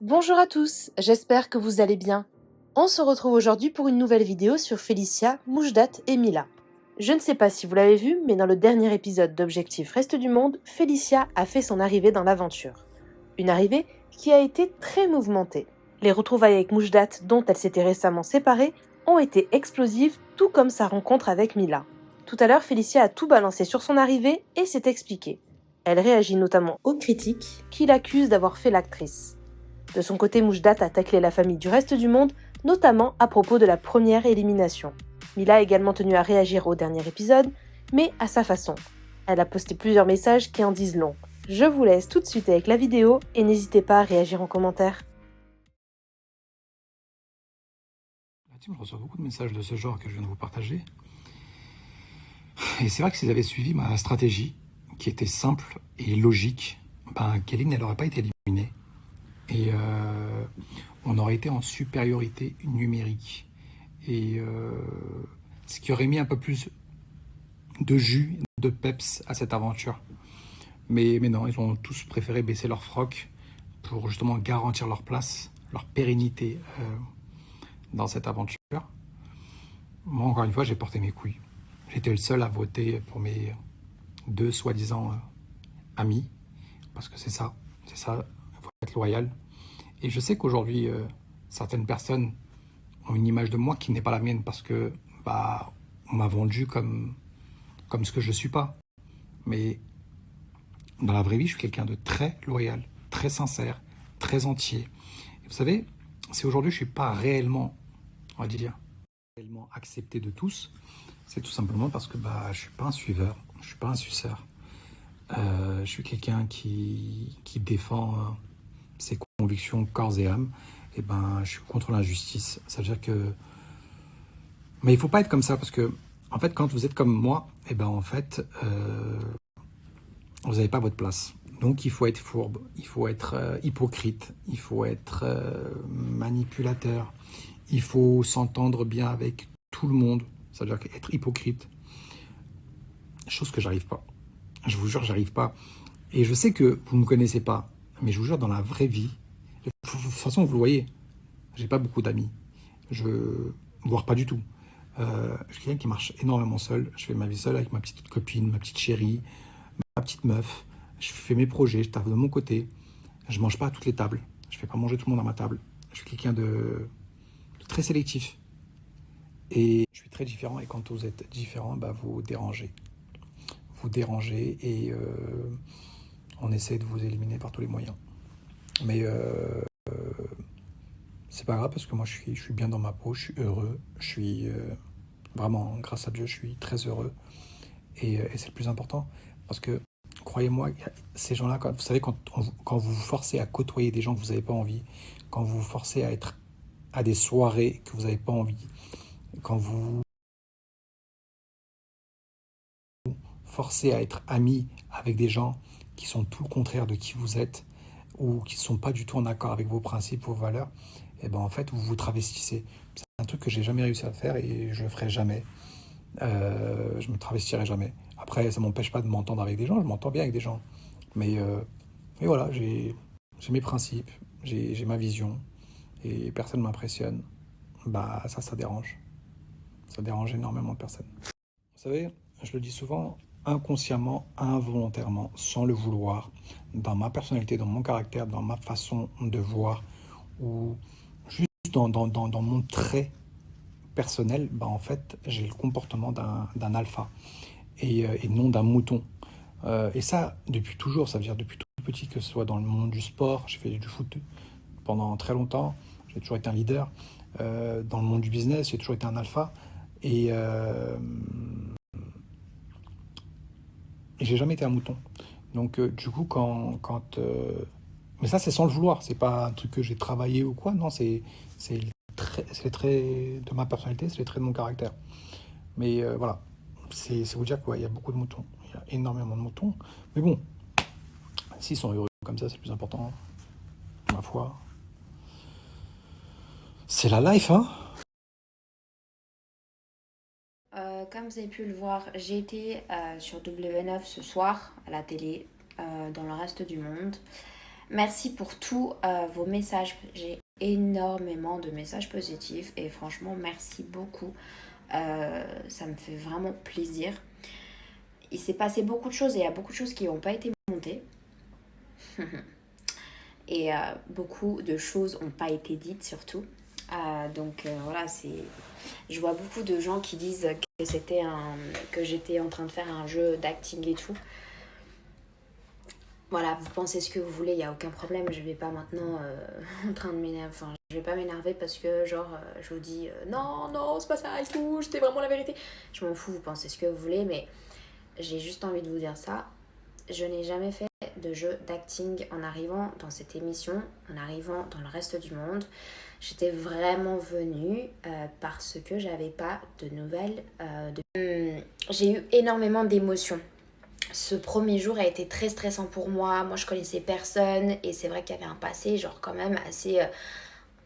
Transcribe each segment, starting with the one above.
Bonjour à tous, j'espère que vous allez bien. On se retrouve aujourd'hui pour une nouvelle vidéo sur Félicia, Moujdat et Mila. Je ne sais pas si vous l'avez vu, mais dans le dernier épisode d'Objectif Reste du Monde, Félicia a fait son arrivée dans l'aventure. Une arrivée qui a été très mouvementée. Les retrouvailles avec Moujdat, dont elle s'était récemment séparée, ont été explosives, tout comme sa rencontre avec Mila. Tout à l'heure, Félicia a tout balancé sur son arrivée et s'est expliquée. Elle réagit notamment aux critiques qui l'accusent d'avoir fait l'actrice. De son côté, Moujdat a taclé la famille du reste du monde, notamment à propos de la première élimination. Mila a également tenu à réagir au dernier épisode, mais à sa façon. Elle a posté plusieurs messages qui en disent long. Je vous laisse tout de suite avec la vidéo et n'hésitez pas à réagir en commentaire. La team, je reçois beaucoup de messages de ce genre que je viens de vous partager. Et c'est vrai que s'ils avaient suivi ma stratégie, qui était simple et logique, Kéline, elle n'aurait pas été éliminée. Et on aurait été en supériorité numérique. Et ce qui aurait mis un peu plus de jus, de peps à cette aventure. Mais non, ils ont tous préféré baisser leur froc pour justement garantir leur place, leur pérennité dans cette aventure. Moi, encore une fois, j'ai porté mes couilles. J'étais le seul à voter pour mes deux soi-disant amis, parce que c'est ça, il faut être loyal. Et je sais qu'aujourd'hui, certaines personnes ont une image de moi qui n'est pas la mienne, parce que on m'a vendu comme ce que je ne suis pas. Mais dans la vraie vie, je suis quelqu'un de très loyal, très sincère, très entier. Et vous savez, si aujourd'hui je ne suis pas réellement, on va dire, réellement accepté de tous, c'est tout simplement parce que je ne suis pas un suiveur, je ne suis pas un suceur. Je suis quelqu'un qui défend ses convictions corps et âme. Et je suis contre l'injustice. Ça veut dire que... Mais il ne faut pas être comme ça parce que, en fait, quand vous êtes comme moi, en fait, vous n'avez pas votre place. Donc il faut être fourbe, il faut être hypocrite, il faut être manipulateur, il faut s'entendre bien avec tout le monde. Ça veut dire être hypocrite. Chose que j'arrive pas. Je vous jure, j'arrive pas. Et je sais que vous ne me connaissez pas, mais je vous jure, dans la vraie vie, de toute façon, vous le voyez, j'ai pas beaucoup d'amis. Voire pas du tout. Je suis quelqu'un qui marche énormément seul. Je fais ma vie seule avec ma petite copine, ma petite chérie, ma petite meuf. Je fais mes projets, je taffe de mon côté. Je mange pas à toutes les tables. Je fais pas manger tout le monde à ma table. Je suis quelqu'un de très sélectif. Et je suis très différent. Et quand vous êtes différent, vous dérangez. Vous dérangez et on essaie de vous éliminer par tous les moyens. Mais c'est pas grave parce que moi je suis bien dans ma peau, je suis heureux, je suis vraiment, grâce à Dieu, je suis très heureux. Et c'est le plus important parce que, croyez-moi, ces gens-là, vous savez, quand vous vous forcez à côtoyer des gens que vous n'avez pas envie, quand vous vous forcez à être à des soirées que vous n'avez pas envie, quand vous forcez à être amis avec des gens qui sont tout le contraire de qui vous êtes ou qui ne sont pas du tout en accord avec vos principes, vos valeurs, en fait, vous vous travestissez. C'est un truc que j'ai jamais réussi à faire et je le ferai jamais. Je me travestirai jamais. Après, ça m'empêche pas de m'entendre avec des gens, je m'entends bien avec des gens. Mais voilà, j'ai mes principes, j'ai ma vision et personne ne m'impressionne. Ça dérange. Ça dérange énormément de personnes. Vous savez, je le dis souvent, inconsciemment, involontairement, sans le vouloir, dans ma personnalité, dans mon caractère, dans ma façon de voir, ou juste dans mon trait personnel, en fait, j'ai le comportement d'un alpha et non d'un mouton. Et ça, depuis toujours, ça veut dire depuis tout petit, que ce soit dans le monde du sport, j'ai fait du foot pendant très longtemps, j'ai toujours été un leader. Dans le monde du business, j'ai toujours été un alpha. Et j'ai jamais été un mouton. Donc, du coup, mais ça, c'est sans le vouloir. C'est pas un truc que j'ai travaillé ou quoi. Non, c'est les traits de ma personnalité, c'est les traits de mon caractère. Mais voilà, c'est vous dire qu'il y a beaucoup de moutons. Il y a énormément de moutons. Mais bon, s'ils sont heureux comme ça, c'est le plus important. Ma foi. C'est la life, hein. Comme vous avez pu le voir, j'ai été sur W9 ce soir à la télé, dans le reste du monde. Merci pour tous vos messages. J'ai énormément de messages positifs et franchement, merci beaucoup. Ça me fait vraiment plaisir. Il s'est passé beaucoup de choses et il y a beaucoup de choses qui n'ont pas été montées. Et beaucoup de choses n'ont pas été dites surtout. Voilà, je vois beaucoup de gens qui disent que j'étais en train de faire un jeu d'acting et tout. Voilà, vous pensez ce que vous voulez, il n'y a aucun problème. Je vais pas maintenant en train de m'énerver. Enfin, je vais pas m'énerver parce que je vous dis non, non, c'est pas ça et tout, c'était vraiment la vérité. Je m'en fous, vous pensez ce que vous voulez, mais j'ai juste envie de vous dire ça. Je n'ai jamais fait de jeu d'acting en arrivant dans cette émission, en arrivant dans le reste du monde. J'étais vraiment venue parce que j'avais pas de nouvelles. J'ai eu énormément d'émotions. Ce premier jour a été très stressant pour moi. Moi, je connaissais personne et c'est vrai qu'il y avait un passé, genre quand même assez...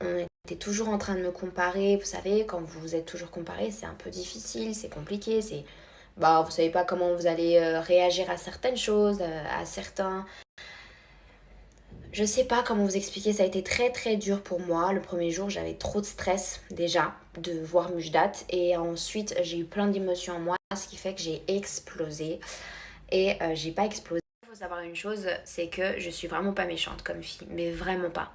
on était toujours en train de me comparer. Vous savez, quand vous êtes toujours comparé, c'est un peu difficile, c'est compliqué, c'est... Bah, vous savez pas comment vous allez réagir à certaines choses, à certains... Je sais pas comment vous expliquer, ça a été très très dur pour moi. Le premier jour, j'avais trop de stress déjà de voir Mujdat. Et ensuite, j'ai eu plein d'émotions en moi, ce qui fait que j'ai explosé. Et j'ai pas explosé. Il faut savoir une chose, c'est que je suis vraiment pas méchante comme fille, mais vraiment pas.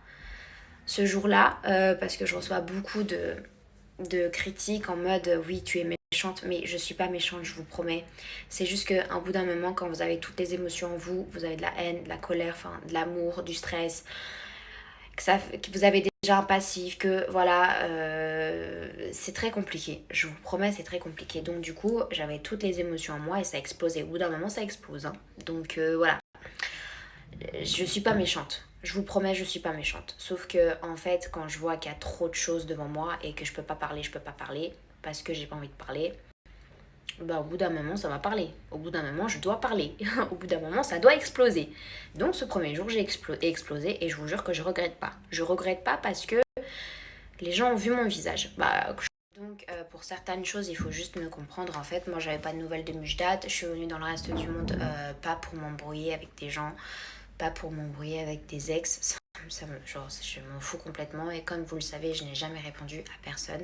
Ce jour-là, parce que je reçois beaucoup de critiques en mode oui, tu es méchante, mais je suis pas méchante, je vous promets. C'est juste qu'un bout d'un moment, quand vous avez toutes les émotions en vous, vous avez de la haine, de la colère, enfin de l'amour, du stress, que vous avez déjà un passif, que voilà, c'est très compliqué. Je vous promets, c'est très compliqué. Donc du coup, j'avais toutes les émotions en moi et ça a explosé. Au bout d'un moment, ça explose. Hein. Donc voilà, je suis pas méchante. Je vous promets, je suis pas méchante. Sauf que en fait, quand je vois qu'il y a trop de choses devant moi et que je peux pas parler parce que j'ai pas envie de parler, bah, au bout d'un moment, ça va parler. Au bout d'un moment, je dois parler. Au bout d'un moment, ça doit exploser. Donc, ce premier jour, j'ai explosé et je vous jure que je regrette pas. Je regrette pas parce que les gens ont vu mon visage. Donc, pour certaines choses, il faut juste me comprendre. En fait, moi, j'avais pas de nouvelles de Mujdat. Je suis venue dans le reste du monde, pas pour m'embrouiller avec des gens, pas pour m'embrouiller avec des ex. Je m'en fous complètement et comme vous le savez, je n'ai jamais répondu à personne.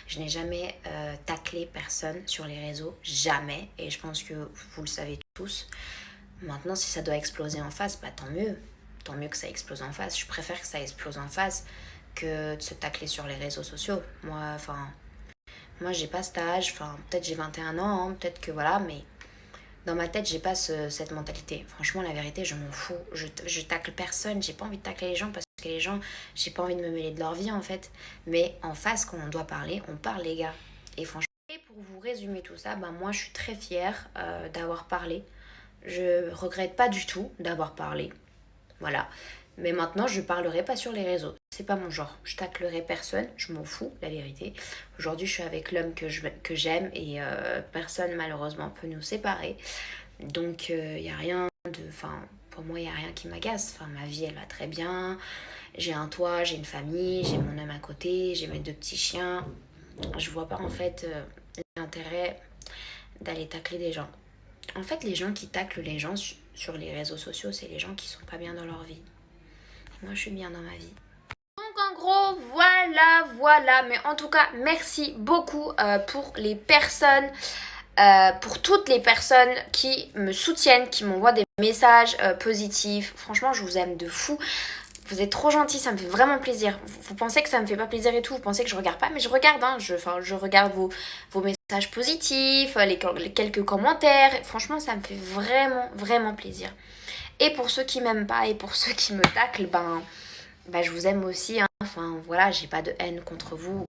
Je n'ai jamais taclé personne sur les réseaux, jamais. Et je pense que vous le savez tous. Maintenant, si ça doit exploser en face, bah tant mieux. Tant mieux que ça explose en face. Je préfère que ça explose en face que de se tacler sur les réseaux sociaux. Moi j'ai pas cet âge, peut-être j'ai 21 ans, hein, peut-être que voilà, mais dans ma tête, j'ai pas cette mentalité. Franchement, la vérité, je m'en fous. Je tacle personne. J'ai pas envie de tacler les gens parce que les gens, j'ai pas envie de me mêler de leur vie en fait. Mais en face, quand on doit parler, on parle, les gars. Et franchement, et pour vous résumer tout ça, moi je suis très fière d'avoir parlé. Je regrette pas du tout d'avoir parlé. Voilà. Mais maintenant, je parlerai pas sur les réseaux. C'est pas mon genre. Je taclerai personne. Je m'en fous, la vérité. Aujourd'hui, je suis avec l'homme que j'aime et personne, malheureusement, peut nous séparer. Donc, il y a rien de... pour moi, il n'y a rien qui m'agace. Ma vie, elle va très bien. J'ai un toit, j'ai une famille, j'ai mon homme à côté, j'ai mes 2 petits chiens. Je vois pas, en fait, l'intérêt d'aller tacler des gens. En fait, les gens qui taclent les gens sur les réseaux sociaux, c'est les gens qui sont pas bien dans leur vie. Moi, je suis bien dans ma vie. Donc, en gros, voilà. Mais en tout cas, merci beaucoup pour les personnes, pour toutes les personnes qui me soutiennent, qui m'envoient des messages positifs. Franchement, je vous aime de fou. Vous êtes trop gentils, ça me fait vraiment plaisir. Vous pensez que ça me fait pas plaisir et tout, vous pensez que je regarde pas, mais je regarde, hein. Je regarde vos messages positifs, les quelques commentaires. Franchement, ça me fait vraiment, vraiment plaisir. Et pour ceux qui m'aiment pas et pour ceux qui me taclent, je vous aime aussi. Hein. Voilà, j'ai pas de haine contre vous.